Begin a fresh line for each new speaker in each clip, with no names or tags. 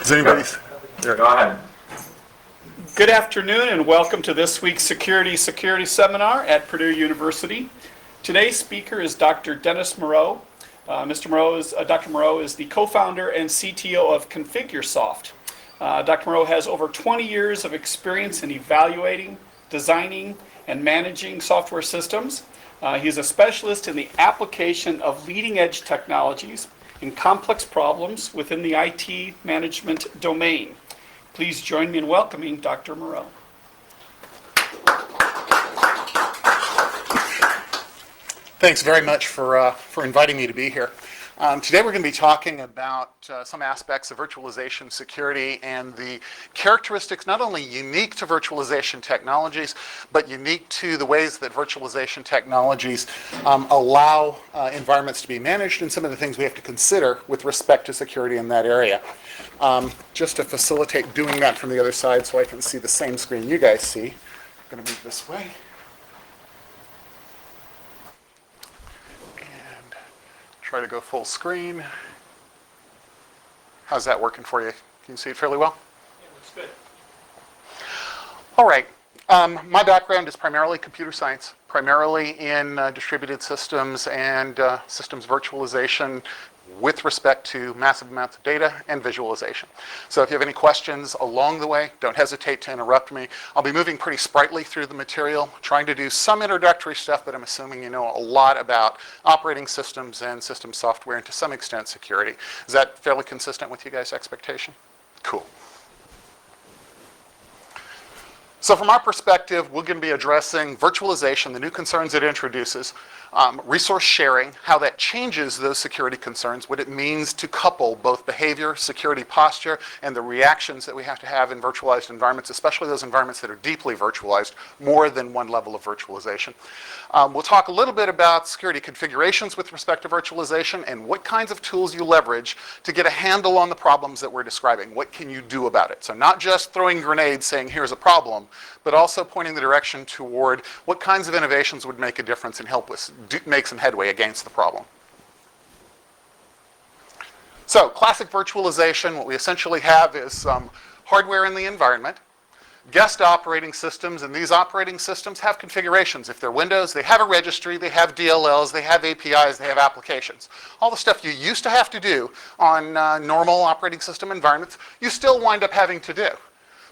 Does anybody?
Go ahead.
Good afternoon and welcome to this week's Security Seminar at Purdue University. Today's speaker is Dr. Dennis Moreau. Dr. Moreau is the co-founder and CTO of ConfigureSoft. Dr. Moreau has over 20 years of experience in evaluating, designing, and managing software systems. He's a specialist in the application of leading-edge technologies in complex problems within the IT management domain. Please join me in welcoming Dr. Moreau.
Thanks very much for inviting me to be here. Today we're going to be talking about some aspects of virtualization security and the characteristics not only unique to virtualization technologies, but unique to the ways that virtualization technologies allow environments to be managed and some of the things we have to consider with respect to security in that area. Just to facilitate doing that from the other side so I can see the same screen you guys see, I'm going to move this way. Try to go full screen. How's that working for you? Can you see it fairly well?
Yeah, looks good.
All right. My background is primarily computer science, primarily in distributed systems and systems virtualization with respect to massive amounts of data and visualization. So if you have any questions along the way, don't hesitate to interrupt me. I'll be moving pretty sprightly through the material, trying to do some introductory stuff, but I'm assuming you know a lot about operating systems and system software and to some extent security. Is that fairly consistent with you guys' expectation? Cool. So from our perspective, we're going to be addressing virtualization, the new concerns it introduces, resource sharing, how that changes those security concerns, what it means to couple both behavior, security posture, and the reactions that we have to have in virtualized environments, especially those environments that are deeply virtualized, more than one level of virtualization. We'll talk a little bit about security configurations with respect to virtualization and what kinds of tools you leverage to get a handle on the problems that we're describing. What can you do about it? So not just throwing grenades saying, here's a problem, but also pointing the direction toward what kinds of innovations would make a difference and help us make some headway against the problem. So classic virtualization, what we essentially have is hardware in the environment, guest operating systems, and these operating systems have configurations. If they're Windows, they have a registry, they have DLLs, they have APIs, they have applications. All the stuff you used to have to do on normal operating system environments, you still wind up having to do.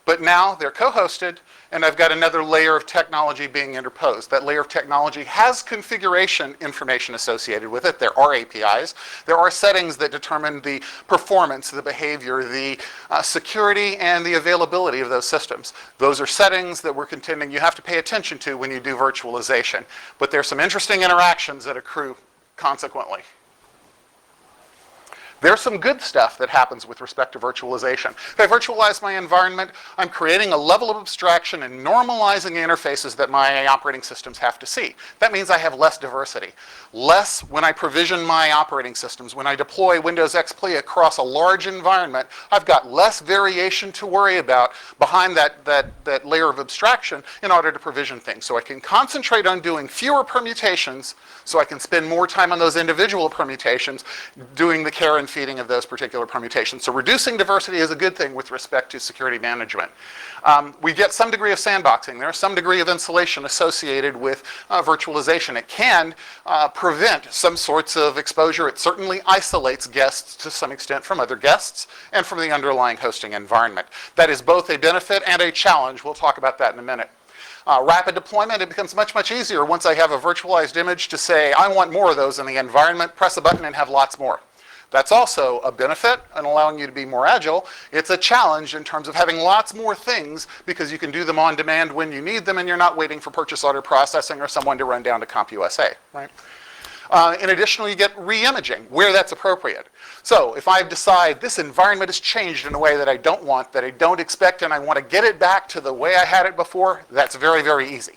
But now they're co-hosted, and I've got another layer of technology being interposed. That layer of technology has configuration information associated with it. There are APIs. There are settings that determine the performance, the behavior, the security, and the availability of those systems. Those are settings that we're contending you have to pay attention to when you do virtualization. But there's some interesting interactions that accrue consequently. There's some good stuff that happens with respect to virtualization. If I virtualize my environment, I'm creating a level of abstraction and normalizing interfaces that my operating systems have to see. That means I have less diversity. Less when I provision my operating systems. When I deploy Windows XP across a large environment, I've got less variation to worry about behind that layer of abstraction in order to provision things. So I can concentrate on doing fewer permutations so I can spend more time on those individual permutations doing the care and feeding of those particular permutations. So reducing diversity is a good thing with respect to security management. We get some degree of sandboxing. There's some degree of insulation associated with virtualization. It can prevent some sorts of exposure. It certainly isolates guests to some extent from other guests and from the underlying hosting environment. That is both a benefit and a challenge. We'll talk about that in a minute. Rapid deployment, it becomes much, much easier once I have a virtualized image to say, I want more of those in the environment, press a button and have lots more. That's also a benefit in allowing you to be more agile. It's a challenge in terms of having lots more things because you can do them on demand when you need them and you're not waiting for purchase order processing or someone to run down to CompUSA, right? In addition, you get re-imaging where that's appropriate. So if I decide this environment has changed in a way that I don't want, that I don't expect, and I want to get it back to the way I had it before, that's very, very easy.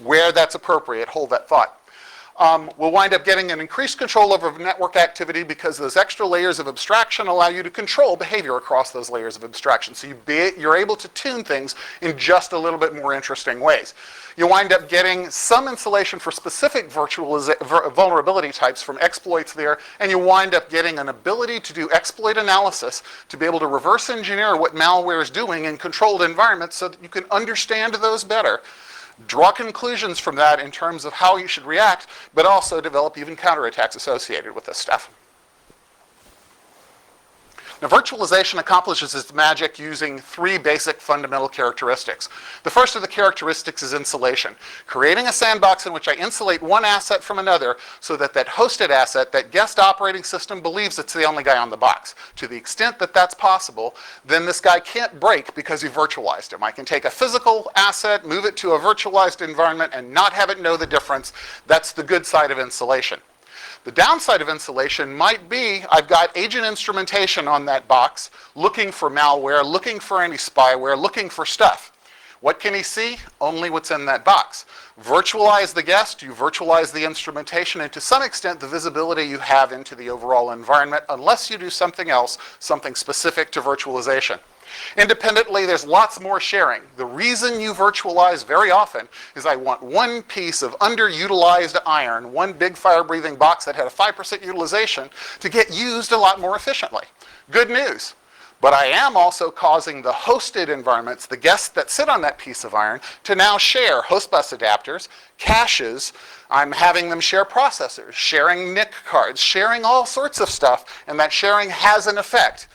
Where that's appropriate, hold that thought. We'll wind up getting an increased control over network activity because those extra layers of abstraction allow you to control behavior across those layers of abstraction. So you're able to tune things in just a little bit more interesting ways. You wind up getting some insulation for specific vulnerability types from exploits there, and you wind up getting an ability to do exploit analysis to be able to reverse engineer what malware is doing in controlled environments so that you can understand those better, draw conclusions from that in terms of how you should react, but also develop even counterattacks associated with this stuff. Now, virtualization accomplishes its magic using three basic fundamental characteristics. The first of the characteristics is insulation, creating a sandbox in which I insulate one asset from another so that that hosted asset, that guest operating system, believes it's the only guy on the box. To the extent that that's possible, then this guy can't break because you virtualized him. I can take a physical asset, move it to a virtualized environment, and not have it know the difference. That's the good side of insulation. The downside of insulation might be I've got agent instrumentation on that box looking for malware, looking for any spyware, looking for stuff. What can he see? Only what's in that box. Virtualize the guest, you virtualize the instrumentation, and to some extent the visibility you have into the overall environment, unless you do something else, something specific to virtualization. Independently, there's lots more sharing. The reason you virtualize very often is I want one piece of underutilized iron, one big fire-breathing box that had a 5% utilization, to get used a lot more efficiently. Good news. But I am also causing the hosted environments, the guests that sit on that piece of iron, to now share host bus adapters, caches. I'm having them share processors, sharing NIC cards, sharing all sorts of stuff, and that sharing has an effect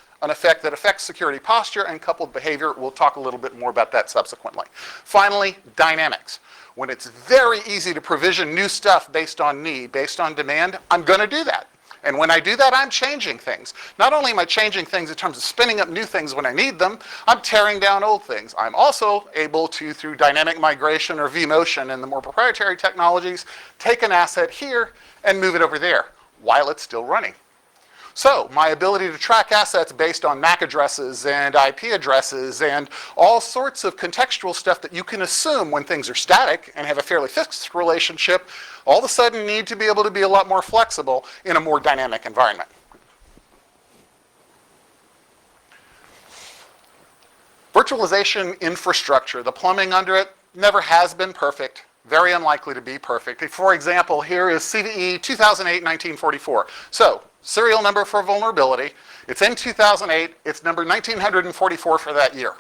that affects security posture and coupled behavior. We'll talk a little bit more about that subsequently. Finally, dynamics. When it's very easy to provision new stuff based on need, based on demand, I'm going to do that. And when I do that, I'm changing things. Not only am I changing things in terms of spinning up new things when I need them, I'm tearing down old things. I'm also able to, through dynamic migration or vMotion and the more proprietary technologies, take an asset here and move it over there while it's still running. So my ability to track assets based on MAC addresses and IP addresses and all sorts of contextual stuff that you can assume when things are static and have a fairly fixed relationship, all of a sudden need to be able to be a lot more flexible in a more dynamic environment. Virtualization infrastructure, the plumbing under it, never has been perfect. Very unlikely to be perfect. For example, here is CVE 2008-1944. So, serial number for vulnerability. It's in 2008. It's number 1944 for that year,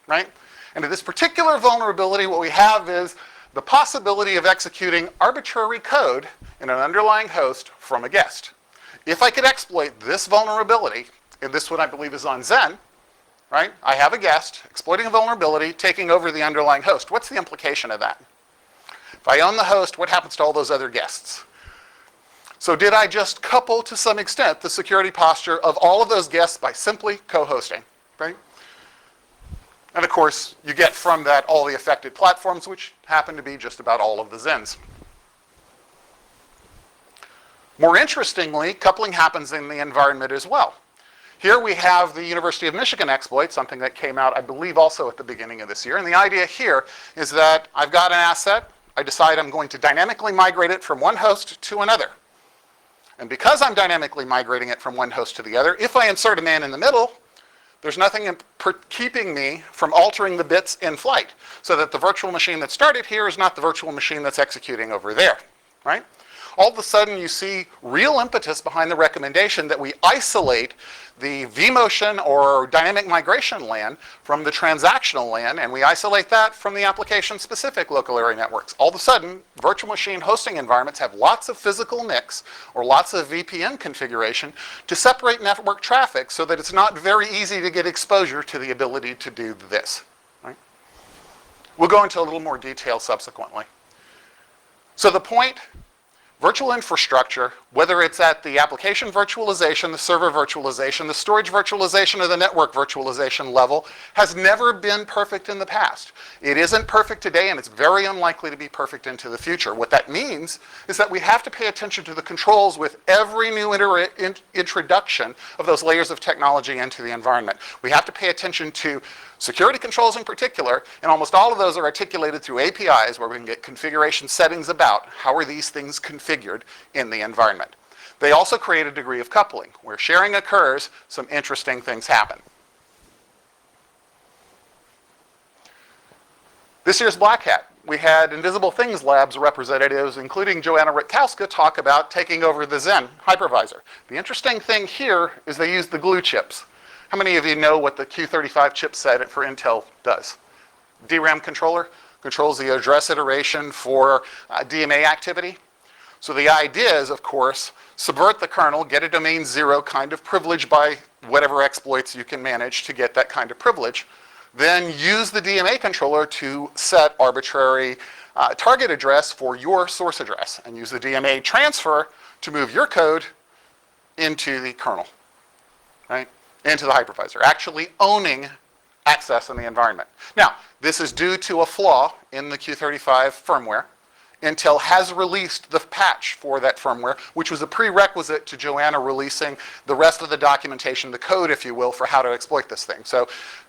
right? And in this particular vulnerability, what we have is the possibility of executing arbitrary code in an underlying host from a guest. If I could exploit this vulnerability, and this one I believe is on Zen, right? I have a guest exploiting a vulnerability, taking over the underlying host. What's the implication of that? If I own the host, what happens to all those other guests? So did I just couple, to some extent, the security posture of all of those guests by simply co-hosting, right? And of course, you get from that all the affected platforms, which happen to be just about all of the Zens. More interestingly, coupling happens in the environment as well. Here we have the University of Michigan exploit, something that came out, I believe, also at the beginning of this year. And the idea here is that I've got an asset. I decide I'm going to dynamically migrate it from one host to another. And because I'm dynamically migrating it from one host to the other, if I insert a man in the middle, there's nothing keeping me from altering the bits in flight, so that the virtual machine that started here is not the virtual machine that's executing over there, right? All of a sudden, you see real impetus behind the recommendation that we isolate the vMotion or dynamic migration LAN from the transactional LAN, and we isolate that from the application-specific local area networks. All of a sudden, virtual machine hosting environments have lots of physical NICs or lots of VPN configuration to separate network traffic so that it's not very easy to get exposure to the ability to do this, right? We'll go into a little more detail subsequently. So the point, virtual infrastructure, whether it's at the application virtualization, the server virtualization, the storage virtualization, or the network virtualization level, has never been perfect in the past. It isn't perfect today, and it's very unlikely to be perfect into the future. What that means is that we have to pay attention to the controls with every new introduction of those layers of technology into the environment. We have to pay attention to security controls in particular, and almost all of those are articulated through APIs where we can get configuration settings about how are these things configured in the environment. They also create a degree of coupling. Where sharing occurs, some interesting things happen. This year's Black Hat, we had Invisible Things Labs representatives, including Joanna Rutkowska, talk about taking over the Zen hypervisor. The interesting thing here is they use the glue chips. How many of you know what the Q35 chipset for Intel does? DRAM controller controls the address iteration for DMA activity. So the idea is, of course, subvert the kernel, get a domain 0 kind of privilege by whatever exploits you can manage to get that kind of privilege. Then use the DMA controller to set arbitrary target address for your source address and use the DMA transfer to move your code into the kernel, right? Into the hypervisor, actually owning access in the environment. Now, this is due to a flaw in the Q35 firmware. Intel has released the patch for that firmware, which was a prerequisite to Joanna releasing the rest of the documentation, the code, if you will, for how to exploit this thing. So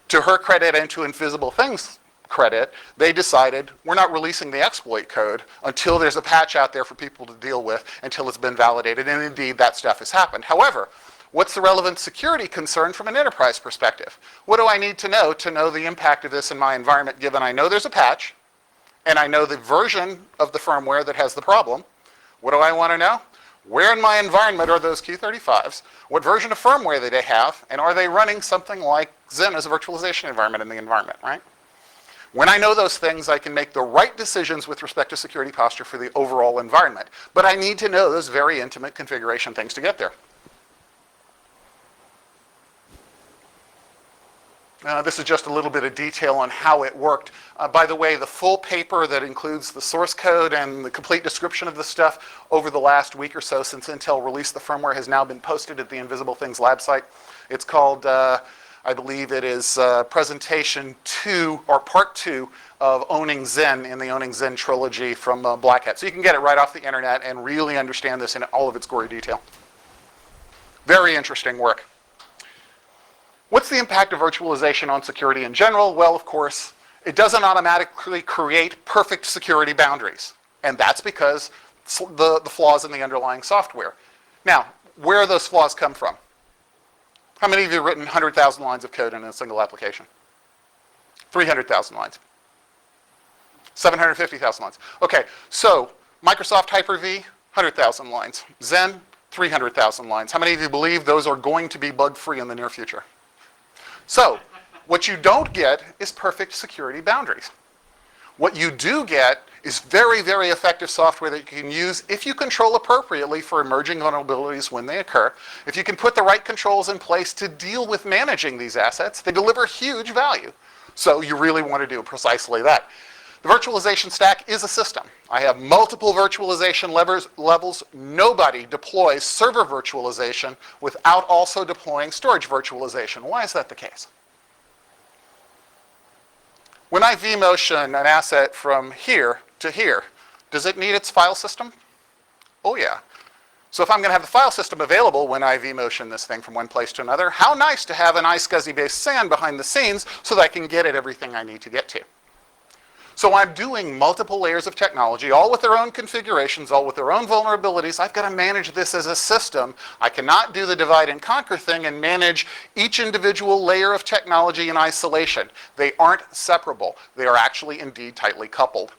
to her credit and to Invisible Things credit, they decided we're not releasing the exploit code until there's a patch out there for people to deal with, until it's been validated, and indeed that stuff has happened. However, what's the relevant security concern from an enterprise perspective? What do I need to know the impact of this in my environment, given I know there's a patch, and I know the version of the firmware that has the problem? What do I want to know? Where in my environment are those Q35s? What version of firmware do they have? And are they running something like Zen as a virtualization environment in the environment, right? When I know those things, I can make the right decisions with respect to security posture for the overall environment. But I need to know those very intimate configuration things to get there. This is just a little bit of detail on how it worked. By the way, the full paper that includes the source code and the complete description of the stuff over the last week or so since Intel released the firmware has now been posted at the Invisible Things Lab site. It's called, I believe it is Presentation 2, or Part 2 of Owning Zen in the Owning Zen trilogy from Black Hat. So you can get it right off the internet and really understand this in all of its gory detail. Very interesting work. What's the impact of virtualization on security in general? Well, of course, it doesn't automatically create perfect security boundaries. And that's because the flaws in the underlying software. Now, where do those flaws come from? How many of you have written 100,000 lines of code in a single application? 300,000 lines. 750,000 lines. Okay, so Microsoft Hyper-V, 100,000 lines. Zen, 300,000 lines. How many of you believe those are going to be bug-free in the near future? So, what you don't get is perfect security boundaries. What you do get is very, very effective software that you can use if you control appropriately for emerging vulnerabilities when they occur. If you can put the right controls in place to deal with managing these assets, they deliver huge value. So you really want to do precisely that. The virtualization stack is a system. I have multiple virtualization levels. Nobody deploys server virtualization without also deploying storage virtualization. Why is that the case? When I vMotion an asset from here to here, does it need its file system? Oh yeah. So if I'm going to have the file system available when I vMotion this thing from one place to another, how nice to have an iSCSI-based SAN behind the scenes so that I can get at everything I need to get to. So I'm doing multiple layers of technology, all with their own configurations, all with their own vulnerabilities. I've got to manage this as a system. I cannot do the divide and conquer thing and manage each individual layer of technology in isolation. They aren't separable. They are actually indeed tightly coupled.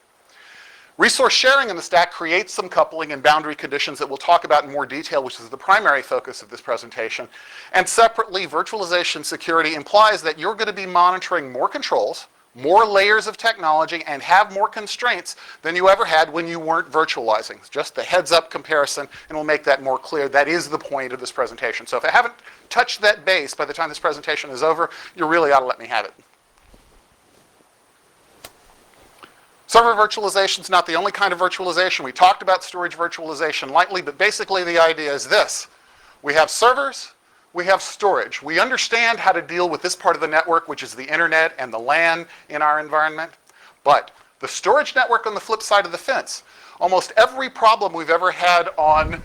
Resource sharing in the stack creates some coupling and boundary conditions that we'll talk about in more detail, which is the primary focus of this presentation. And separately, virtualization security implies that you're going to be monitoring more controls, more layers of technology, and have more constraints than you ever had when you weren't virtualizing. Just the heads-up comparison, and we'll make that more clear. That is the point of this presentation. So if I haven't touched that base by the time this presentation is over, you really ought to let me have it. Server virtualization is not the only kind of virtualization. We talked about storage virtualization lightly, but basically the idea is this. We have servers, we have storage. We understand how to deal with this part of the network, which is the internet and the LAN in our environment. But the storage network on the flip side of the fence, almost every problem we've ever had on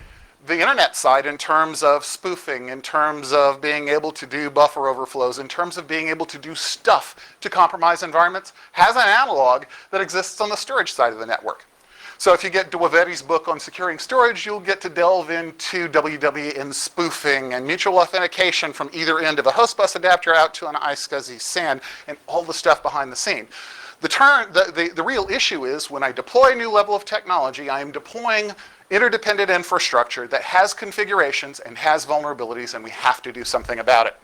the internet side in terms of spoofing, in terms of being able to do buffer overflows, in terms of being able to do stuff to compromise environments, has an analog that exists on the storage side of the network. So if you get Duoveri's book on securing storage, you'll get to delve into WWN spoofing and mutual authentication from either end of a host bus adapter out to an iSCSI SAN and all the stuff behind the scene. The real issue is when I deploy a new level of technology, I am deploying interdependent infrastructure that has configurations and has vulnerabilities, and we have to do something about it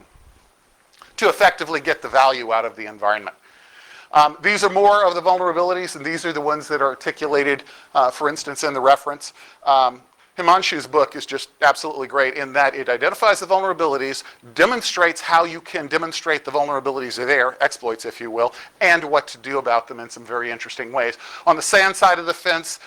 to effectively get the value out of the environment. These are more of the vulnerabilities, and these are the ones that are articulated, for instance, in the reference. Himanshu's book is just absolutely great in that it identifies the vulnerabilities, demonstrates how you can demonstrate the vulnerabilities are there, exploits if you will, and what to do about them in some very interesting ways. On the SAN side of the fence,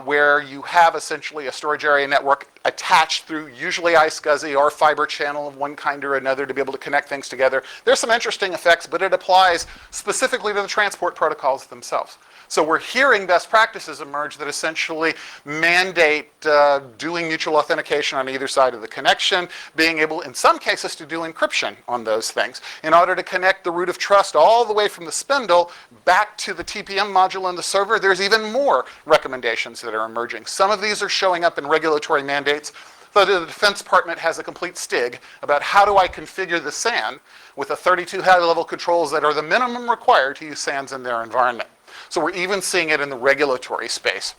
where you have essentially a storage area network attached through usually iSCSI or fiber channel of one kind or another to be able to connect things together, there's some interesting effects, but it applies specifically to the transport protocols themselves. So we're hearing best practices emerge that essentially mandate doing mutual authentication on either side of the connection, being able, in some cases, to do encryption on those things in order to connect the root of trust all the way from the spindle back to the TPM module on the server. There's even more recommendations that are emerging. Some of these are showing up in regulatory mandates. So the Defense Department has a complete STIG about how do I configure the SAN with the 32 high-level controls that are the minimum required to use SANs in their environment. So we're even seeing it in the regulatory space.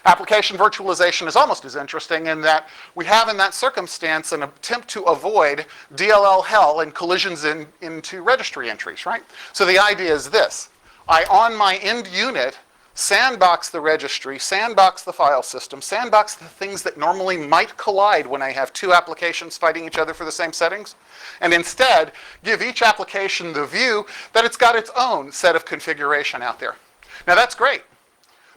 Application virtualization is almost as interesting in that we have in that circumstance an attempt to avoid DLL hell and collisions into registry entries, right? So the idea is this. On my end unit, sandbox the registry, sandbox the file system, sandbox the things that normally might collide when I have two applications fighting each other for the same settings, and instead give each application the view that it's got its own set of configuration out there. Now that's great,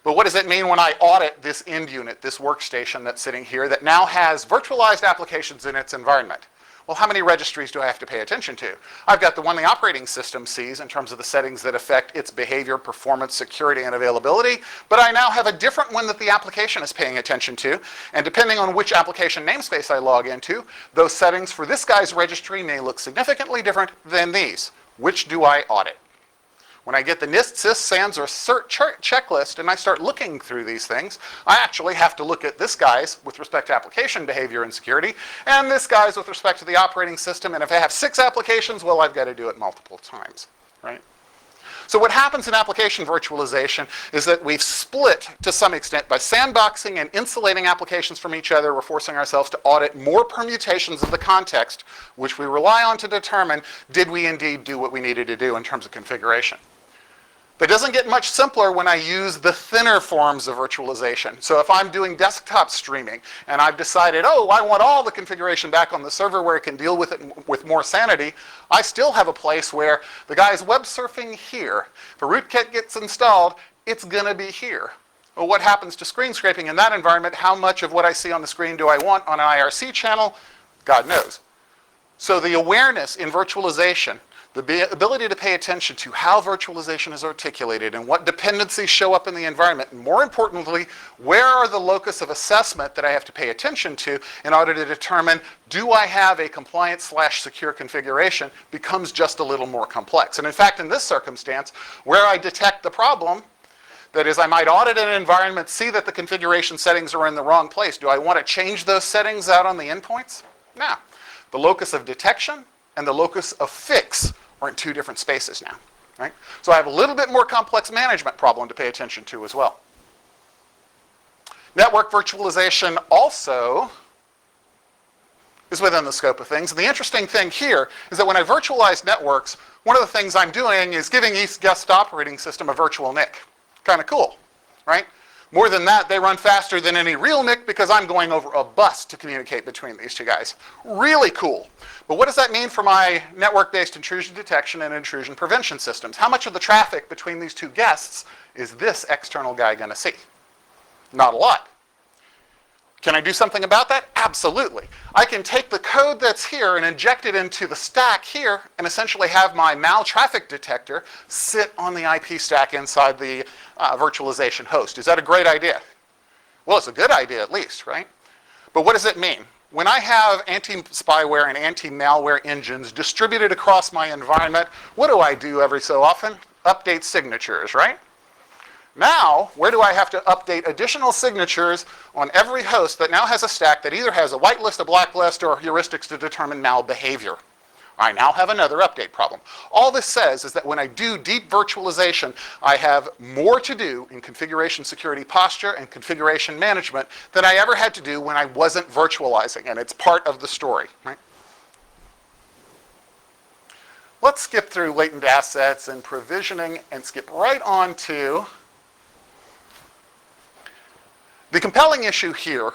but what does it mean when I audit this end unit, this workstation that's sitting here that now has virtualized applications in its environment? Well, how many registries do I have to pay attention to? I've got the one the operating system sees in terms of the settings that affect its behavior, performance, security, and availability, but I now have a different one that the application is paying attention to, and depending on which application namespace I log into, those settings for this guy's registry may look significantly different than these. Which do I audit? When I get the NIST, CIS, SANS, or CERT checklist and I start looking through these things, I actually have to look at this guy's with respect to application behavior and security, and this guy's with respect to the operating system, and if I have 6 applications, well, I've got to do it multiple times, right? So what happens in application virtualization is that we've split to some extent by sandboxing and insulating applications from each other. We're forcing ourselves to audit more permutations of the context, which we rely on to determine did we indeed do what we needed to do in terms of configuration. But it doesn't get much simpler when I use the thinner forms of virtualization. So if I'm doing desktop streaming and I've decided, oh, I want all the configuration back on the server where it can deal with it with more sanity, I still have a place where the guy's web surfing here. If a rootkit gets installed, it's going to be here. Well, what happens to screen scraping in that environment? How much of what I see on the screen do I want on an IRC channel? God knows. So the awareness in virtualization, the ability to pay attention to how virtualization is articulated and what dependencies show up in the environment, and more importantly, where are the locus of assessment that I have to pay attention to in order to determine do I have a compliant/secure configuration, becomes just a little more complex. And in fact, in this circumstance, where I detect the problem, that is, I might audit an environment, see that the configuration settings are in the wrong place. Do I want to change those settings out on the endpoints? No. The locus of detection and the locus of fix are in 2 different spaces now, right? So I have a little bit more complex management problem to pay attention to as well. Network virtualization also is within the scope of things. And the interesting thing here is that when I virtualize networks, one of the things I'm doing is giving each guest operating system a virtual NIC. Kind of cool, right? More than that, they run faster than any real NIC because I'm going over a bus to communicate between these 2 guys. Really cool. But what does that mean for my network-based intrusion detection and intrusion prevention systems? How much of the traffic between these 2 guests is this external guy going to see? Not a lot. Can I do something about that? Absolutely. I can take the code that's here and inject it into the stack here and essentially have my mal-traffic detector sit on the IP stack inside the virtualization host. Is that a great idea? Well, it's a good idea at least, right? But what does it mean? When I have anti-spyware and anti-malware engines distributed across my environment, what do I do every so often? Update signatures, right? Now, where do I have to update additional signatures on every host that now has a stack that either has a whitelist, a blacklist, or heuristics to determine malbehavior? I now have another update problem. All this says is that when I do deep virtualization, I have more to do in configuration security posture and configuration management than I ever had to do when I wasn't virtualizing, and it's part of the story, right? Let's skip through latent assets and provisioning and skip right on to the compelling issue here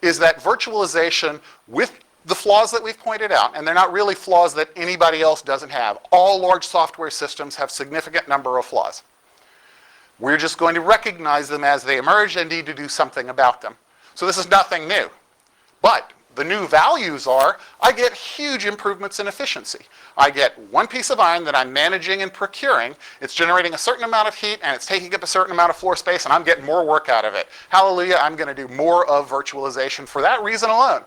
is that virtualization with the flaws that we've pointed out, and they're not really flaws that anybody else doesn't have. All large software systems have significant number of flaws. We're just going to recognize them as they emerge and need to do something about them. So this is nothing new. But the new values are, I get huge improvements in efficiency. I get one piece of iron that I'm managing and procuring. It's generating a certain amount of heat, and it's taking up a certain amount of floor space, and I'm getting more work out of it. Hallelujah, I'm going to do more of virtualization for that reason alone.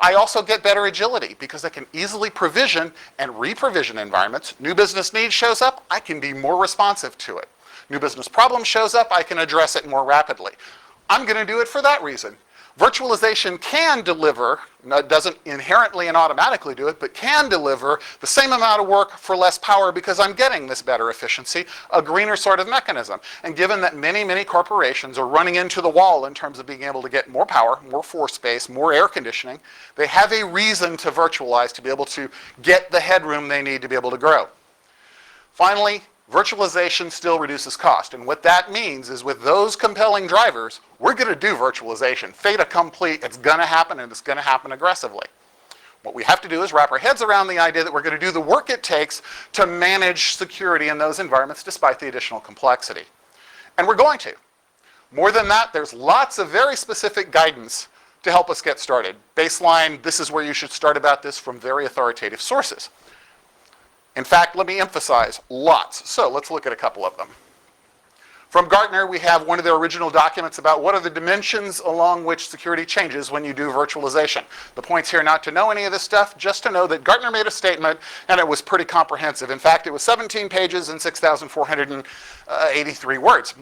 I also get better agility because I can easily provision and re-provision environments. New business need shows up, I can be more responsive to it. New business problem shows up, I can address it more rapidly. I'm going to do it for that reason. Virtualization can deliver, doesn't inherently and automatically do it, but can deliver the same amount of work for less power because I'm getting this better efficiency, a greener sort of mechanism. And given that many, many corporations are running into the wall in terms of being able to get more power, more floor space, more air conditioning, they have a reason to virtualize to be able to get the headroom they need to be able to grow. Finally, virtualization still reduces cost. And what that means is with those compelling drivers, we're going to do virtualization. Fait accompli, it's going to happen, and it's going to happen aggressively. What we have to do is wrap our heads around the idea that we're going to do the work it takes to manage security in those environments despite the additional complexity. And we're going to. More than that, there's lots of very specific guidance to help us get started. Baseline, this is where you should start about this from very authoritative sources. In fact, let me emphasize, lots. So let's look at a couple of them. From Gartner, we have one of their original documents about what are the dimensions along which security changes when you do virtualization. The point's here not to know any of this stuff, just to know that Gartner made a statement, and it was pretty comprehensive. In fact, it was 17 pages and 6,483 words.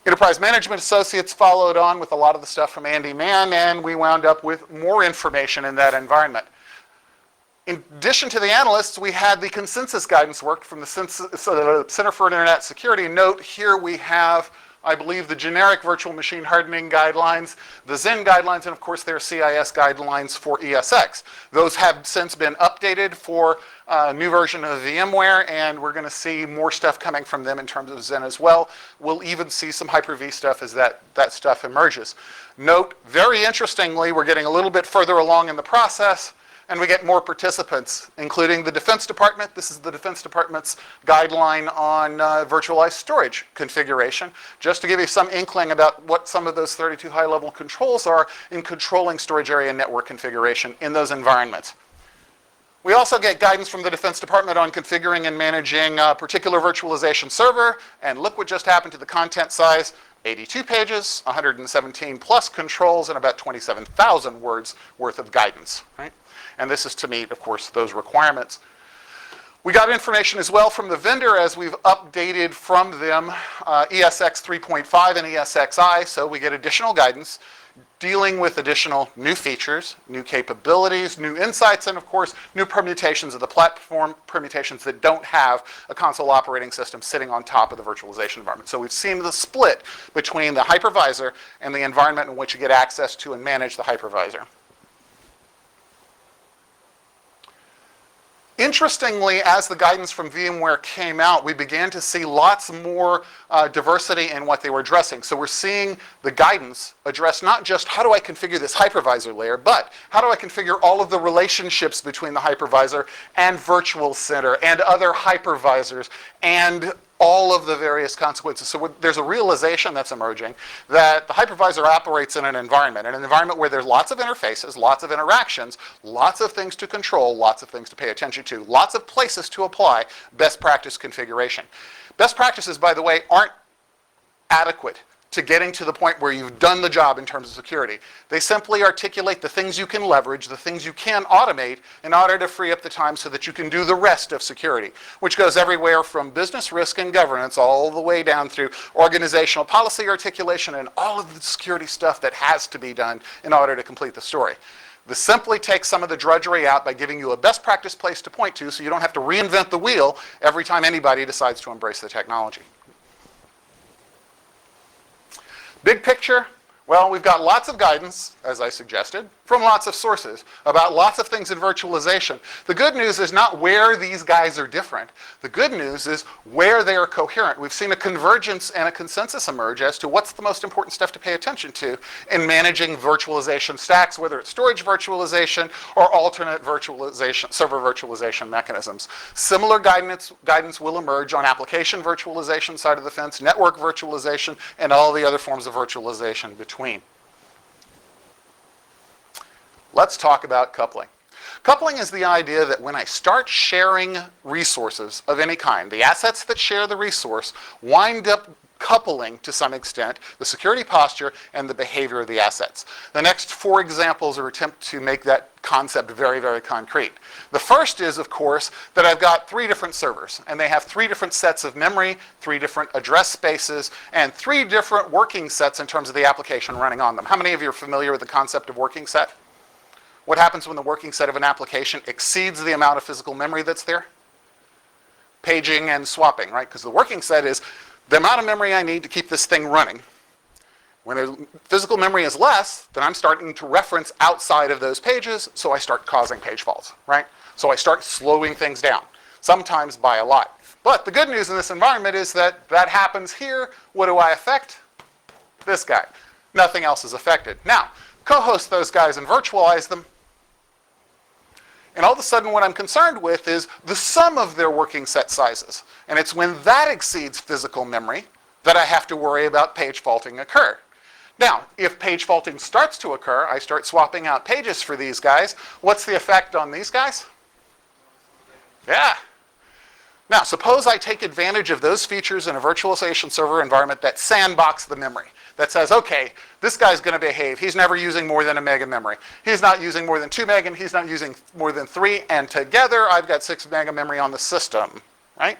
Enterprise Management Associates followed on with a lot of the stuff from Andy Mann, and we wound up with more information in that environment. In addition to the analysts, we had the consensus guidance work from the Center for Internet Security. Note here we have, I believe, the generic virtual machine hardening guidelines, the Zen guidelines, and of course their CIS guidelines for ESX. Those have since been updated for a new version of VMware, and we're going to see more stuff coming from them in terms of Zen as well. We'll even see some Hyper-V stuff as that stuff emerges. Note, very interestingly, we're getting a little bit further along in the process, and we get more participants, including the Defense Department. This is the Defense Department's guideline on virtualized storage configuration, just to give you some inkling about what some of those 32 high-level controls are in controlling storage area network configuration in those environments. We also get guidance from the Defense Department on configuring and managing a particular virtualization server, and look what just happened to the content size. 82 pages, 117 plus controls, and about 27,000 words worth of guidance, right? And this is to meet, of course, those requirements. We got information as well from the vendor as we've updated from them ESX 3.5 and ESXi, so we get additional guidance dealing with additional new features, new capabilities, new insights, and of course, new permutations of the platform, permutations that don't have a console operating system sitting on top of the virtualization environment. So we've seen the split between the hypervisor and the environment in which you get access to and manage the hypervisor. Interestingly, as the guidance from VMware came out, we began to see lots more diversity in what they were addressing. So we're seeing the guidance address not just how do I configure this hypervisor layer, but how do I configure all of the relationships between the hypervisor and Virtual Center and other hypervisors and all of the various consequences. So there's a realization that's emerging that the hypervisor operates in an environment where there's lots of interfaces, lots of interactions, lots of things to control, lots of things to pay attention to, lots of places to apply best practice configuration. Best practices, by the way, aren't adequate to getting to the point where you've done the job in terms of security. They simply articulate the things you can leverage, the things you can automate in order to free up the time so that you can do the rest of security, which goes everywhere from business risk and governance all the way down through organizational policy articulation and all of the security stuff that has to be done in order to complete the story. This simply takes some of the drudgery out by giving you a best practice place to point to so you don't have to reinvent the wheel every time anybody decides to embrace the technology. Big picture, well, we've got lots of guidance, as I suggested, from lots of sources about lots of things in virtualization. The good news is not where these guys are different. The good news is where they are coherent. We've seen a convergence and a consensus emerge as to what's the most important stuff to pay attention to in managing virtualization stacks, whether it's storage virtualization or alternate virtualization, server virtualization mechanisms. Similar guidance will emerge on application virtualization side of the fence, network virtualization, and all the other forms of virtualization between. Let's talk about coupling. Coupling is the idea that when I start sharing resources of any kind, the assets that share the resource wind up coupling to some extent the security posture and the behavior of the assets. The next 4 examples are attempt to make that concept very, very concrete. The first is, of course, that I've got 3 different servers, and they have 3 different sets of memory, 3 different address spaces, and 3 different working sets in terms of the application running on them. How many of you are familiar with the concept of working set? What happens when the working set of an application exceeds the amount of physical memory that's there? Paging and swapping, right? Because the working set is the amount of memory I need to keep this thing running. When the physical memory is less, then I'm starting to reference outside of those pages, so I start causing page faults, right? So I start slowing things down, sometimes by a lot. But the good news in this environment is that that happens here. What do I affect? This guy. Nothing else is affected. Now, co-host those guys and virtualize them. And all of a sudden what I'm concerned with is the sum of their working set sizes. And it's when that exceeds physical memory that I have to worry about page faulting occur. Now, if page faulting starts to occur, I start swapping out pages for these guys. What's the effect on these guys? Yeah. Now, suppose I take advantage of those features in a virtualization server environment that sandbox the memory. That says, okay, this guy's going to behave. He's never using more than 1 meg of memory. He's not using more than 2 meg, and he's not using more than 3, and together I've got 6 meg of memory on the system, right?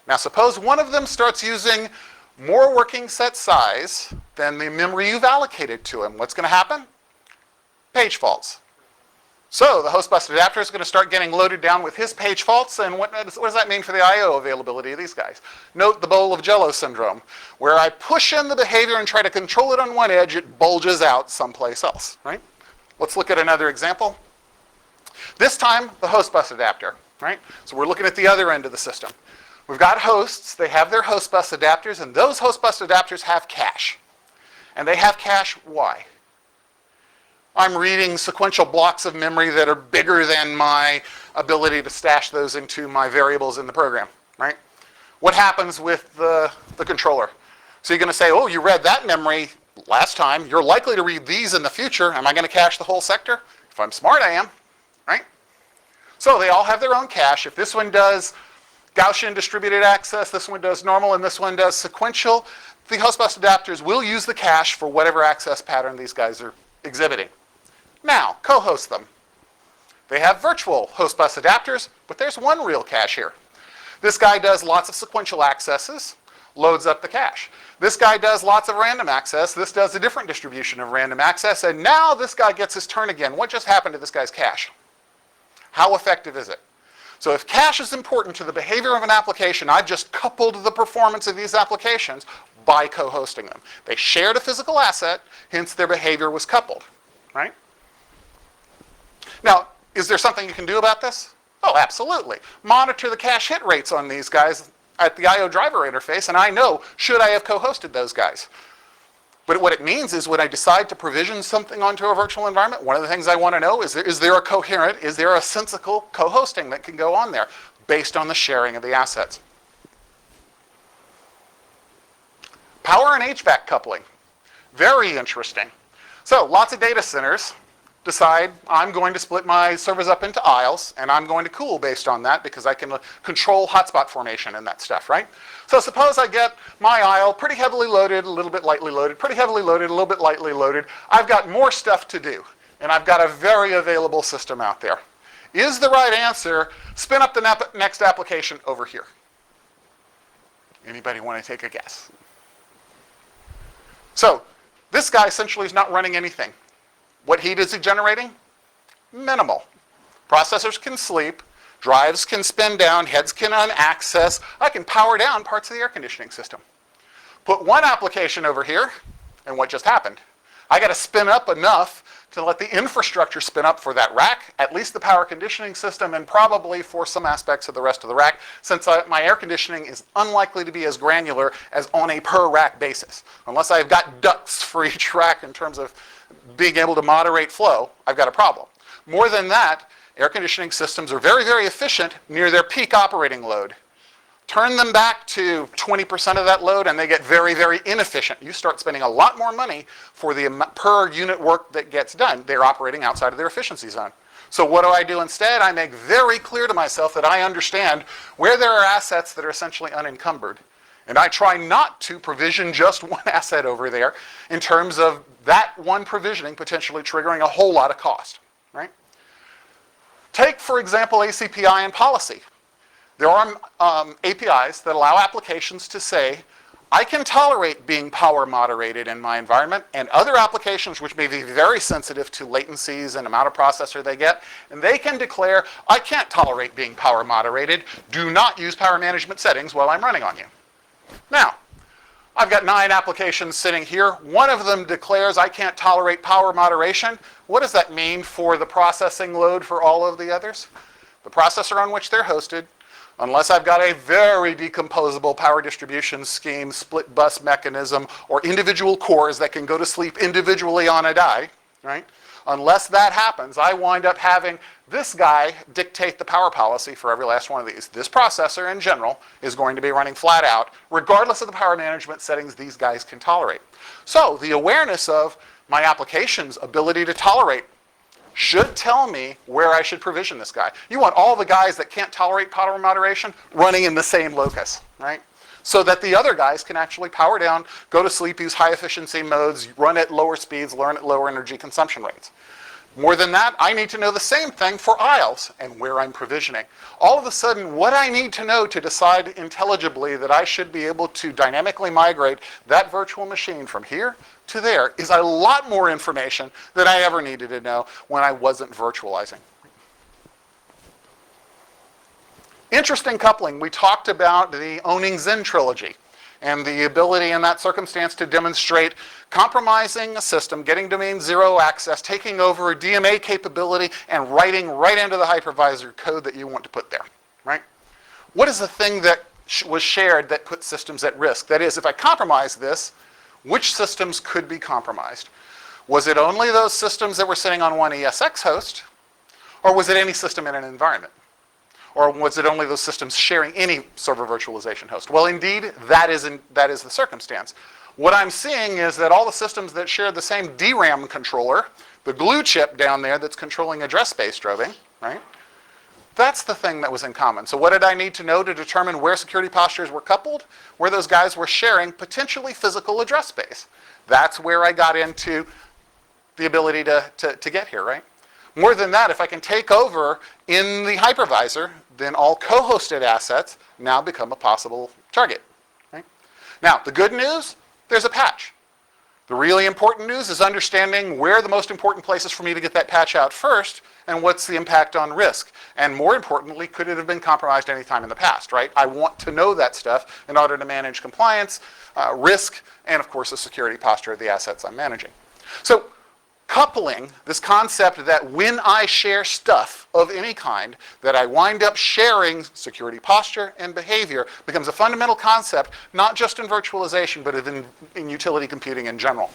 Now, suppose one of them starts using more working set size than the memory you've allocated to him. What's going to happen? Page faults. So the host bus adapter is going to start getting loaded down with his page faults, and what does that mean for the I/O availability of these guys? Note the bowl of jello syndrome, where I push in the behavior and try to control it on one edge, it bulges out someplace else, right? Let's look at another example. This time, the host bus adapter, right? So we're looking at the other end of the system. We've got hosts, they have their host bus adapters, and those host bus adapters have cache. And they have cache, why? I'm reading sequential blocks of memory that are bigger than my ability to stash those into my variables in the program, right? What happens with the controller? So you're going to say, oh, you read that memory last time. You're likely to read these in the future. Am I going to cache the whole sector? If I'm smart, I am, right? So they all have their own cache. If this one does Gaussian distributed access, this one does normal, and this one does sequential, the host bus adapters will use the cache for whatever access pattern these guys are exhibiting. Now, co-host them. They have virtual host bus adapters, but there's one real cache here. This guy does lots of sequential accesses, loads up the cache. This guy does lots of random access. This does a different distribution of random access, and now this guy gets his turn again. What just happened to this guy's cache? How effective is it? So if cache is important to the behavior of an application, I've just coupled the performance of these applications by co-hosting them. They shared a physical asset, hence their behavior was coupled, right? Now, is there something you can do about this? Oh, absolutely. Monitor the cache hit rates on these guys at the I/O driver interface, and I know, should I have co-hosted those guys? But what it means is when I decide to provision something onto a virtual environment, one of the things I want to know is there a coherent, is there a sensical co-hosting that can go on there based on the sharing of the assets? Power and HVAC coupling. Very interesting. So lots of data centers. decide I'm going to split my servers up into aisles, and I'm going to cool based on that because I can control hotspot formation and that stuff, right? So suppose I get my aisle pretty heavily loaded, a little bit lightly loaded, pretty heavily loaded, a little bit lightly loaded. I've got more stuff to do, and I've got a very available system out there. Is the right answer spin up the next application over here? Anybody want to take a guess? So this guy essentially is not running anything. What heat is he generating? Minimal. Processors can sleep, drives can spin down, heads can unaccess. I can power down parts of the air conditioning system. Put one application over here, and what just happened? I got to spin up enough to let the infrastructure spin up for that rack, at least the power conditioning system, and probably for some aspects of the rest of the rack, since my air conditioning is unlikely to be as granular as on a per rack basis. Unless I've got ducts for each rack in terms of being able to moderate flow, I've got a problem. More than that, air conditioning systems are very, very efficient near their peak operating load. Turn them back to 20% of that load and they get very, very inefficient. You start spending a lot more money for the per unit work that gets done. They're operating outside of their efficiency zone. So what do I do instead? I make very clear to myself that I understand where there are assets that are essentially unencumbered. And I try not to provision just one asset over there in terms of that one provisioning potentially triggering a whole lot of cost, right? Take, for example, ACPI and policy. There are APIs that allow applications to say, I can tolerate being power moderated in my environment, and other applications which may be very sensitive to latencies and amount of processor they get, and they can declare, I can't tolerate being power moderated. Do not use power management settings while I'm running on you. Now, I've got 9 applications sitting here. One of them declares I can't tolerate power moderation. What does that mean for the processing load for all of the others? The processor on which they're hosted, unless I've got a very decomposable power distribution scheme, split bus mechanism, or individual cores that can go to sleep individually on a die, right? Unless that happens, I wind up having this guy dictate the power policy for every last one of these. This processor, in general, is going to be running flat out, regardless of the power management settings these guys can tolerate. So the awareness of my application's ability to tolerate should tell me where I should provision this guy. You want all the guys that can't tolerate power moderation running in the same locus, right? So that the other guys can actually power down, go to sleep, use high efficiency modes, run at lower speeds, learn at lower energy consumption rates. More than that, I need to know the same thing for aisles and where I'm provisioning. All of a sudden, what I need to know to decide intelligibly that I should be able to dynamically migrate that virtual machine from here to there is a lot more information than I ever needed to know when I wasn't virtualizing. Interesting coupling. We talked about the owning Zen trilogy and the ability in that circumstance to demonstrate compromising a system, getting domain zero access, taking over a DMA capability, and writing right into the hypervisor code that you want to put there, right? What is the thing that was shared that put systems at risk? That is, if I compromise this, which systems could be compromised? Was it only those systems that were sitting on one ESX host, or was it any system in an environment? Or was it only those systems sharing any server virtualization host? Well, indeed, that is the circumstance. What I'm seeing is that all the systems that share the same DRAM controller, the glue chip down there that's controlling address space droving, right? That's the thing that was in common. So what did I need to know to determine where security postures were coupled? Where those guys were sharing potentially physical address space. That's where I got into the ability to get here, right? More than that, if I can take over in the hypervisor, then all co-hosted assets now become a possible target. Right? Now, the good news, there's a patch. The really important news is understanding where the most important places for me to get that patch out first and what's the impact on risk. And more importantly, could it have been compromised any time in the past, right? I want to know that stuff in order to manage compliance, risk, and of course the security posture of the assets I'm managing. So, coupling this concept that when I share stuff of any kind, that I wind up sharing security posture and behavior becomes a fundamental concept, not just in virtualization, but in utility computing in general.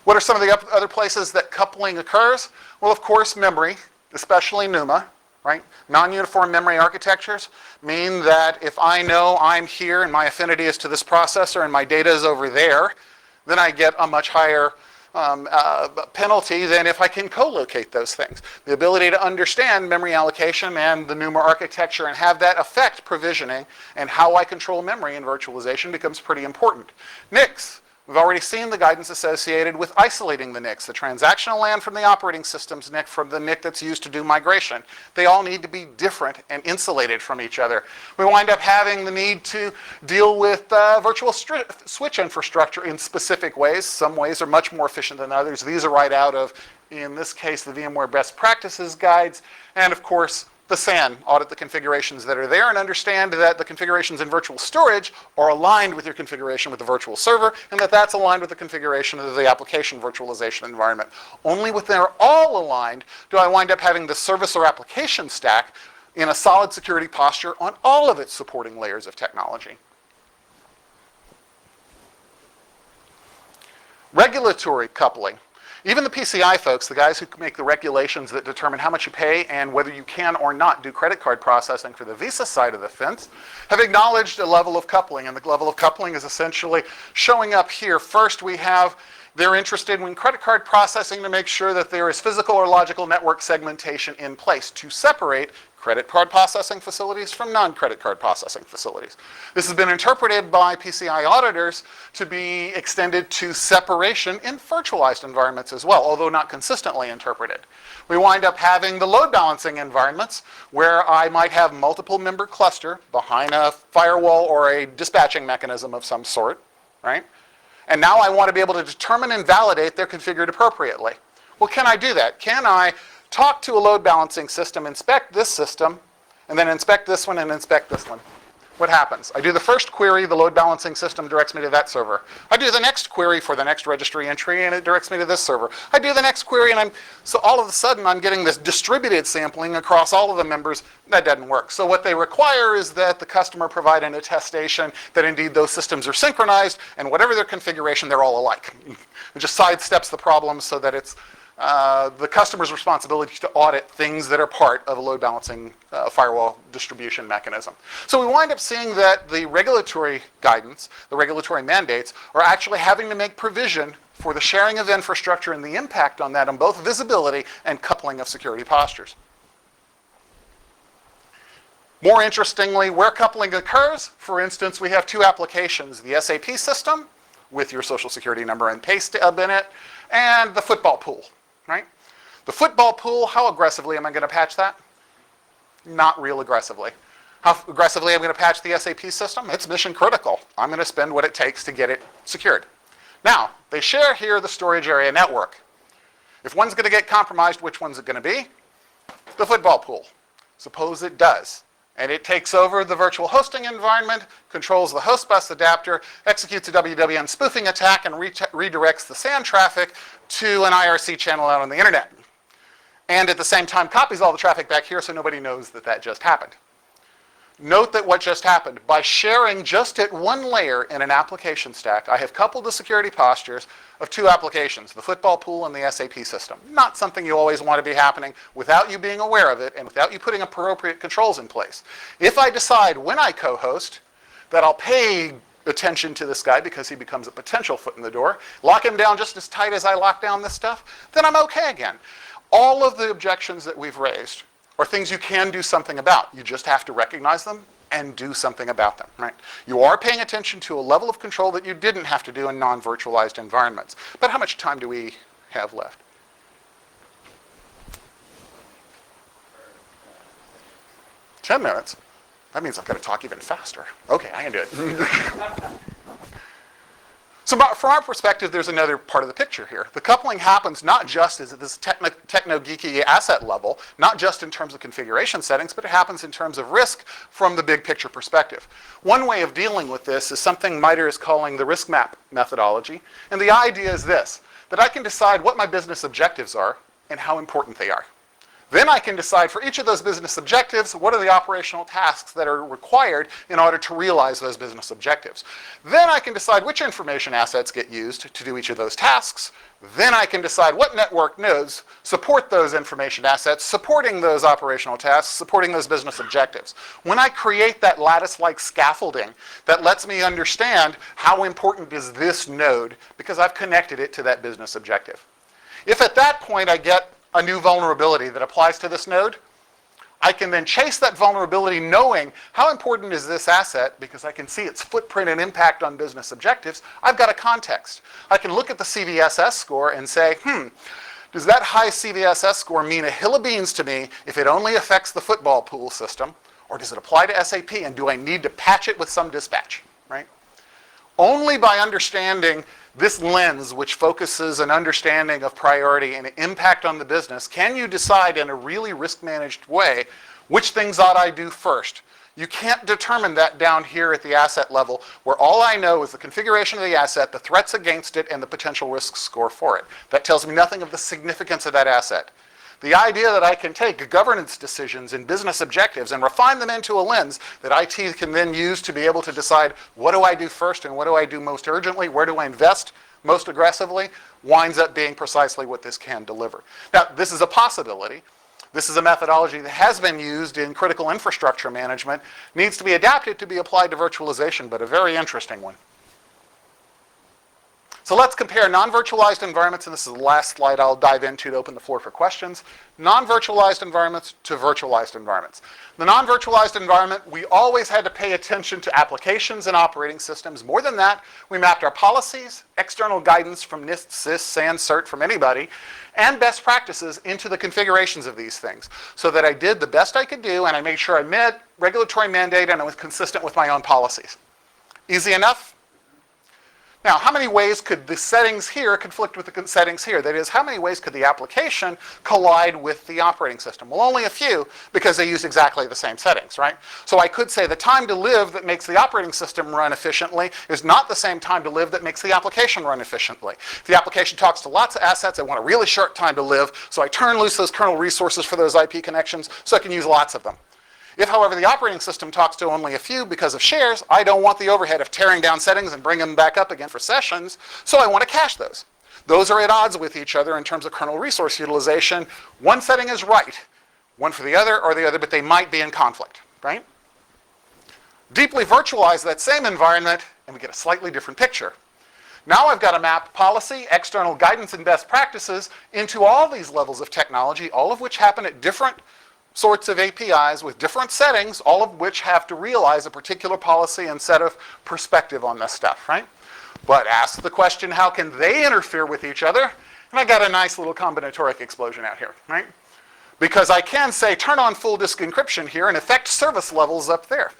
What are some of the other places that coupling occurs? Well, of course, memory, especially NUMA, right? Non-uniform memory architectures mean that if I know I'm here and my affinity is to this processor and my data is over there, then I get a much higher penalty than if I can co-locate those things. The ability to understand memory allocation and the NUMA architecture and have that affect provisioning and how I control memory in virtualization becomes pretty important. NICs. We've already seen the guidance associated with isolating the NICs, the transactional LAN from the operating system's NIC from the NIC that's used to do migration. They all need to be different and insulated from each other. We wind up having the need to deal with virtual switch infrastructure in specific ways. Some ways are much more efficient than others. These are right out of, in this case, the VMware best practices guides. And of course, the SAN, audit the configurations that are there and understand that the configurations in virtual storage are aligned with your configuration with the virtual server and that that's aligned with the configuration of the application virtualization environment. Only when they're all aligned do I wind up having the service or application stack in a solid security posture on all of its supporting layers of technology. Regulatory coupling. Even the PCI folks, the guys who make the regulations that determine how much you pay and whether you can or not do credit card processing for the Visa side of the fence, have acknowledged a level of coupling. And the level of coupling is essentially showing up here. First, they're interested in credit card processing to make sure that there is physical or logical network segmentation in place to separate credit card processing facilities from non-credit card processing facilities. This has been interpreted by PCI auditors to be extended to separation in virtualized environments as well, although not consistently interpreted. We wind up having the load balancing environments where I might have multiple member cluster behind a firewall or a dispatching mechanism of some sort, right? And now I want to be able to determine and validate they're configured appropriately. Well, can I do that? Can I talk to a load balancing system, inspect this system, and then inspect this one and inspect this one? What happens? I do the first query, the load balancing system directs me to that server. I do the next query for the next registry entry, and it directs me to this server. I do the next query, and so all of a sudden I'm getting this distributed sampling across all of the members. That doesn't work. So what they require is that the customer provide an attestation that indeed those systems are synchronized, and whatever their configuration, they're all alike. It just sidesteps the problem so that it's the customer's responsibility to audit things that are part of a load balancing firewall distribution mechanism. So we wind up seeing that the regulatory guidance, the regulatory mandates, are actually having to make provision for the sharing of infrastructure and the impact on that on both visibility and coupling of security postures. More interestingly, where coupling occurs, for instance, we have two applications, the SAP system with your social security number and pay stub in it, and the football pool. Right? The football pool, how aggressively am I going to patch that? Not real aggressively. How aggressively am I going to patch the SAP system? It's mission critical. I'm going to spend what it takes to get it secured. Now, they share here the storage area network. If one's going to get compromised, which one's it going to be? The football pool. Suppose it does. And it takes over the virtual hosting environment, controls the host bus adapter, executes a WWN spoofing attack, and redirects the SAN traffic to an IRC channel out on the internet. And at the same time copies all the traffic back here so nobody knows that that just happened. Note that what just happened, by sharing just at one layer in an application stack, I have coupled the security postures of two applications, the football pool and the SAP system. Not something you always want to be happening without you being aware of it and without you putting appropriate controls in place. If I decide when I co-host that I'll pay attention to this guy because he becomes a potential foot in the door, lock him down just as tight as I lock down this stuff, then I'm okay again. All of the objections that we've raised are things you can do something about. You just have to recognize them and do something about them, right? You are paying attention to a level of control that you didn't have to do in non-virtualized environments. But how much time do we have left? 10 minutes. That means I've got to talk even faster. Okay, I can do it. So from our perspective, there's another part of the picture here. The coupling happens not just at this techno-geeky asset level, not just in terms of configuration settings, but it happens in terms of risk from the big picture perspective. One way of dealing with this is something MITRE is calling the risk map methodology. And the idea is this, that I can decide what my business objectives are and how important they are. Then I can decide for each of those business objectives, what are the operational tasks that are required in order to realize those business objectives. Then I can decide which information assets get used to do each of those tasks. Then I can decide what network nodes support those information assets, supporting those operational tasks, supporting those business objectives. When I create that lattice-like scaffolding that lets me understand how important is this node because I've connected it to that business objective. If at that point I get a new vulnerability that applies to this node, I can then chase that vulnerability knowing how important is this asset because I can see its footprint and impact on business objectives. I've got a context. I can look at the CVSS score and say, does that high CVSS score mean a hill of beans to me if it only affects the football pool system? Or does it apply to SAP and do I need to patch it with some dispatch, right? Only by understanding this lens, which focuses an understanding of priority and impact on the business, can you decide in a really risk-managed way which things ought I do first. You can't determine that down here at the asset level, where all I know is the configuration of the asset, the threats against it, and the potential risk score for it. That tells me nothing of the significance of that asset. The idea that I can take governance decisions and business objectives and refine them into a lens that IT can then use to be able to decide what do I do first and what do I do most urgently, where do I invest most aggressively, winds up being precisely what this can deliver. Now, this is a possibility. This is a methodology that has been used in critical infrastructure management, needs to be adapted to be applied to virtualization, but a very interesting one. So let's compare non-virtualized environments, and this is the last slide I'll dive into to open the floor for questions. Non-virtualized environments to virtualized environments. The non-virtualized environment, we always had to pay attention to applications and operating systems. More than that, we mapped our policies, external guidance from NIST, CIS, SAN, CERT, from anybody, and best practices into the configurations of these things so that I did the best I could do and I made sure I met regulatory mandate and I was consistent with my own policies. Easy enough? Now, how many ways could the settings here conflict with the settings here? That is, how many ways could the application collide with the operating system? Well, only a few, because they use exactly the same settings, right? So I could say the time to live that makes the operating system run efficiently is not the same time to live that makes the application run efficiently. If the application talks to lots of assets, I want a really short time to live, so I turn loose those kernel resources for those IP connections so I can use lots of them. If, however, the operating system talks to only a few because of shares, I don't want the overhead of tearing down settings and bringing them back up again for sessions, so I want to cache those. Those are at odds with each other in terms of kernel resource utilization. One setting is right, one for the other or the other, but they might be in conflict, right? Deeply virtualize that same environment, and we get a slightly different picture. Now I've got to map policy, external guidance, and best practices into all these levels of technology, all of which happen at different sorts of APIs with different settings, all of which have to realize a particular policy and set of perspective on this stuff, right? But ask the question, how can they interfere with each other? And I got a nice little combinatoric explosion out here, right? Because I can say, turn on full disk encryption here and affect service levels up there,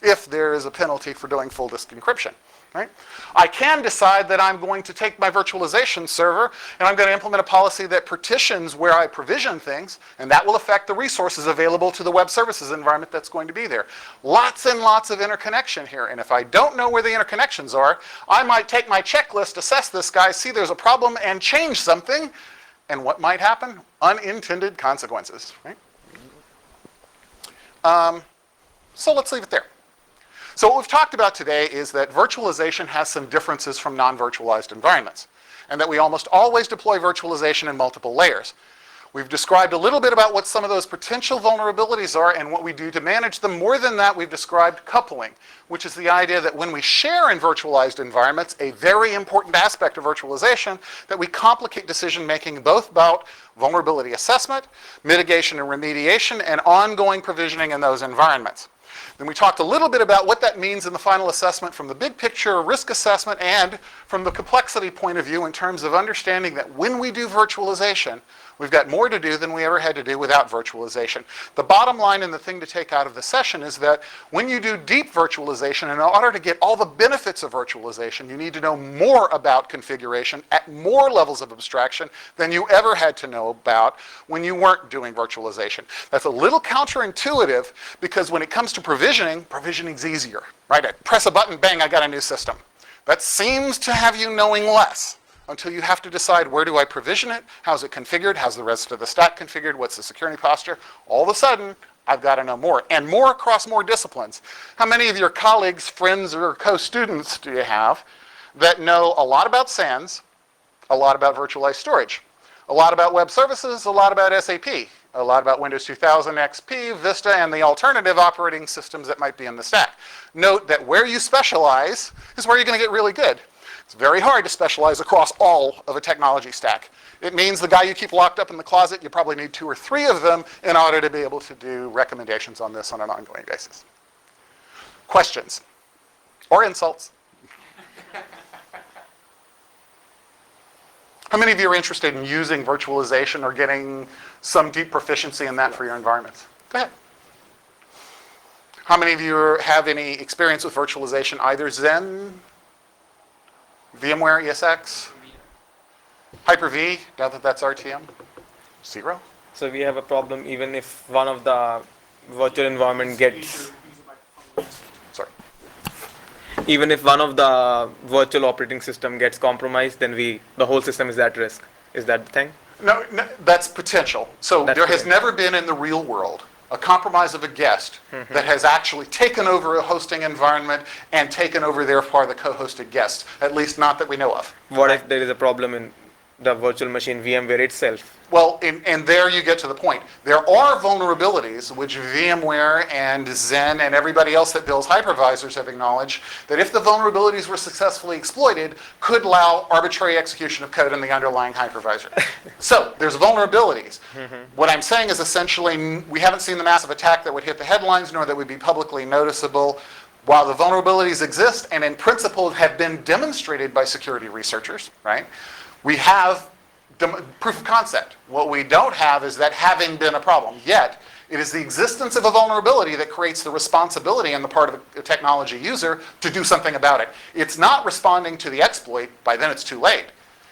if there is a penalty for doing full disk encryption. Right? I can decide that I'm going to take my virtualization server and I'm going to implement a policy that partitions where I provision things, and that will affect the resources available to the web services environment that's going to be there. Lots and lots of interconnection here, and if I don't know where the interconnections are, I might take my checklist, assess this guy, see there's a problem, and change something, and what might happen? Unintended consequences. Right? So let's leave it there. So what we've talked about today is that virtualization has some differences from non-virtualized environments, and that we almost always deploy virtualization in multiple layers. We've described a little bit about what some of those potential vulnerabilities are and what we do to manage them. More than that, we've described coupling, which is the idea that when we share in virtualized environments, a very important aspect of virtualization, that we complicate decision-making both about vulnerability assessment, mitigation and remediation, and ongoing provisioning in those environments. Then we talked a little bit about what that means in the final assessment from the big picture risk assessment and from the complexity point of view in terms of understanding that when we do virtualization, we've got more to do than we ever had to do without virtualization. The bottom line and the thing to take out of the session is that when you do deep virtualization, in order to get all the benefits of virtualization, you need to know more about configuration at more levels of abstraction than you ever had to know about when you weren't doing virtualization. That's a little counterintuitive because when it comes to provisioning's easier, right? I press a button, bang, I got a new system. That seems to have you knowing less until you have to decide, where do I provision it? How's it configured? How's the rest of the stack configured? What's the security posture? All of a sudden, I've got to know more, and more across more disciplines. How many of your colleagues, friends, or co-students do you have that know a lot about SANs, a lot about virtualized storage, a lot about web services, a lot about SAP, a lot about Windows 2000 XP, Vista, and the alternative operating systems that might be in the stack? Note that where you specialize is where you're going to get really good. It's very hard to specialize across all of a technology stack. It means the guy you keep locked up in the closet, you probably need 2 or 3 of them in order to be able to do recommendations on this on an ongoing basis. Questions? Or insults? How many of you are interested in using virtualization or getting some deep proficiency in that for your environments? Go ahead. How many of you have any experience with virtualization, either Xen, VMware ESX, Hyper-V, now that that's RTM? 0?
So we have a problem even if one of the virtual environment gets,
Sorry.
even if one of the virtual operating system gets compromised, then the whole system is at risk. Is that the thing?
No, that's potential. So
That's
there has
potential.
never been in the real world a compromise of a guest that has actually taken over a hosting environment and taken over, therefore, the co-hosted guests, at least not that we know of.
What if there is a problem in the virtual machine VMware itself?
Well, and there you get to the point. There are vulnerabilities which VMware and Xen and everybody else that builds hypervisors have acknowledged that if the vulnerabilities were successfully exploited, could allow arbitrary execution of code in the underlying hypervisor. So there's vulnerabilities. What I'm saying is essentially we haven't seen the massive attack that would hit the headlines nor that would be publicly noticeable. While the vulnerabilities exist and in principle have been demonstrated by security researchers, right? We have proof of concept. What we don't have is that having been a problem. Yet, it is the existence of a vulnerability that creates the responsibility on the part of a technology user to do something about it. It's not responding to the exploit, by then it's too late.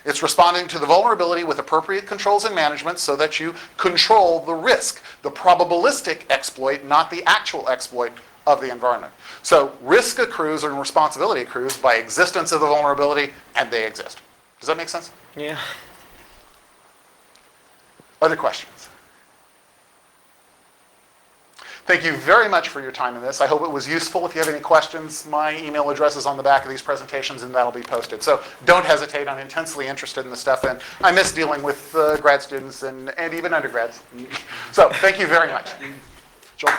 It's responding to the vulnerability with appropriate controls and management so that you control the risk, the probabilistic exploit, not the actual exploit of the environment. So risk accrues and responsibility accrues by existence of the vulnerability, and they exist. Does that make sense?
Yeah.
Other questions? Thank you very much for your time in this. I hope it was useful. If you have any questions, my email address is on the back of these presentations and that'll be posted. So don't hesitate. I'm intensely interested in this stuff and I miss dealing with grad students and even undergrads. So thank you very much. Joel.